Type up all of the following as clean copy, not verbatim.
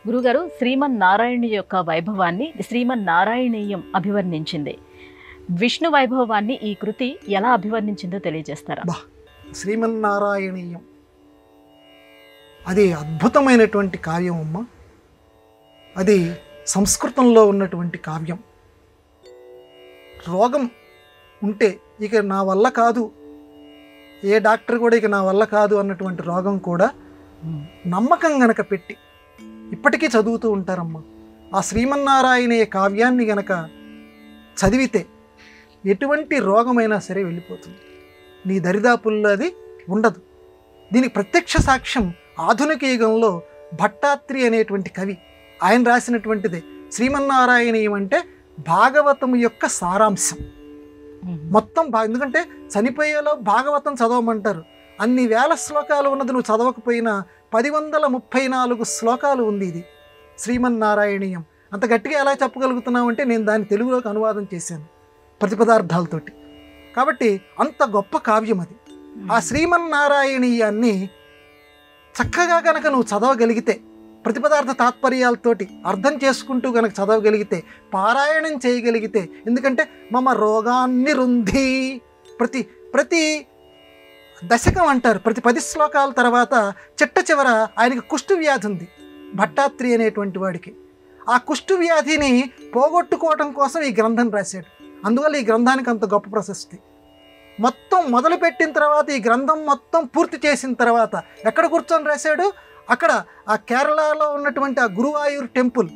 గురుగారు, శ్రీమన్నారాయణుని యొక్క వైభవాన్ని శ్రీమన్నారాయణీయం అభివర్ణించింది. విష్ణు వైభవాన్ని ఈ కృతి ఎలా అభివర్ణించిందో తెలియజేస్తారా? శ్రీమన్నారాయణీయం అది అద్భుతమైనటువంటి కావ్యం అమ్మ. అది సంస్కృతంలో ఉన్నటువంటి కావ్యం. రోగం ఉంటే ఇక నా వల్ల కాదు, ఏ డాక్టర్ కూడా ఇక నా వల్ల కాదు అన్నటువంటి రోగం కూడా నమ్మకం గనక పెట్టి ఇప్పటికీ చదువుతూ ఉంటారమ్మా. ఆ శ్రీమన్నారాయణీయ కావ్యాన్ని గనక చదివితే ఎటువంటి రోగమైనా సరే వెళ్ళిపోతుంది, నీ దరిదాపుల్లో అది ఉండదు. దీనికి ప్రత్యక్ష సాక్ష్యం ఆధునిక యుగంలో భట్టాత్రి అనేటువంటి కవి ఆయన రాసినటువంటిదే. శ్రీమన్నారాయణీయం అంటే భాగవతం యొక్క సారాంశం మొత్తం. ఎందుకంటే చనిపోయేలో భాగవతం చదవమంటారు. అన్ని వేల శ్లోకాలు ఉన్నది నువ్వు చదవకపోయినా 1034 శ్లోకాలు ఉంది ఇది శ్రీమన్నారాయణీయం. అంత గట్టిగా ఎలా చెప్పగలుగుతున్నావు అంటే నేను దాన్ని తెలుగులోకి అనువాదం చేశాను ప్రతిపదార్థాలతోటి. కాబట్టి అంత గొప్ప కావ్యం అది. ఆ శ్రీమన్నారాయణీయాన్ని చక్కగా గనక నువ్వు చదవగలిగితే, ప్రతిపదార్థ తాత్పర్యాలతోటి అర్థం చేసుకుంటూ గనక చదవగలిగితే, పారాయణం చేయగలిగితే, ఎందుకంటే మమ రోగాన్ని రుంధి ప్రతి దశకం అంటారు, ప్రతి 10 శ్లోకాల తర్వాత చిట్ట చివర ఆయనకి కుష్టు వ్యాధి ఉంది భట్టాత్రి అనేటువంటి వాడికి. ఆ కుష్టు వ్యాధిని పోగొట్టుకోవడం కోసం ఈ గ్రంథం రాశాడు. అందువల్ల ఈ గ్రంథానికి అంత గొప్ప ప్రశస్తి. మొత్తం మొదలుపెట్టిన తర్వాత ఈ గ్రంథం మొత్తం పూర్తి చేసిన తర్వాత ఎక్కడ కూర్చొని రాశాడు? అక్కడ ఆ కేరళలో ఉన్నటువంటి ఆ గురువాయూర్ టెంపుల్,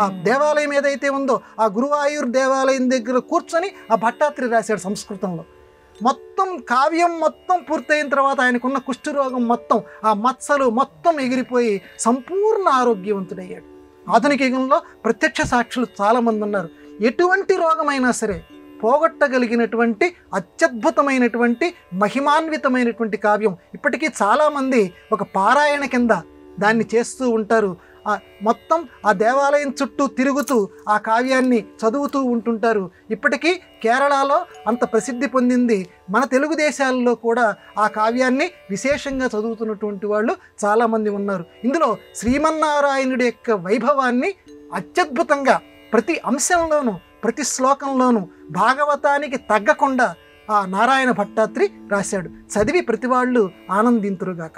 ఆ దేవాలయం ఏదైతే ఉందో ఆ గురువాయూర్ దేవాలయం దగ్గర కూర్చొని ఆ భట్టాత్రి రాశాడు సంస్కృతంలో. మొత్తం కావ్యం మొత్తం పూర్తయిన తర్వాత ఆయనకున్న కుష్ఠరోగం మొత్తం, ఆ మత్సలు మొత్తం ఎగిరిపోయి సంపూర్ణ ఆరోగ్యవంతుడయ్యాడు. ఆధునిక యుగంలో ప్రత్యక్ష సాక్షులు చాలామంది ఉన్నారు. ఎటువంటి రోగమైనా సరే పోగొట్టగలిగినటువంటి అత్యద్భుతమైనటువంటి మహిమాన్వితమైనటువంటి కావ్యం. ఇప్పటికీ చాలామంది ఒక పారాయణ కింద దాన్ని చేస్తూ ఉంటారు. మొత్తం ఆ దేవాలయం చుట్టూ తిరుగుతూ ఆ కావ్యాన్ని చదువుతూ ఉంటుంటారు. ఇప్పటికీ కేరళలో అంత ప్రసిద్ధి పొందింది. మన తెలుగు దేశాల్లో కూడా ఆ కావ్యాన్ని విశేషంగా చదువుతున్నటువంటి వాళ్ళు చాలామంది ఉన్నారు. ఇందులో శ్రీమన్నారాయణుడి యొక్క వైభవాన్ని అత్యద్భుతంగా ప్రతి అంశంలోనూ ప్రతి శ్లోకంలోనూ భాగవతానికి తగ్గకుండా ఆ నారాయణ భట్టాత్రి రాశాడు. చదివి ప్రతి వాళ్ళు ఆనందింతురుగాక.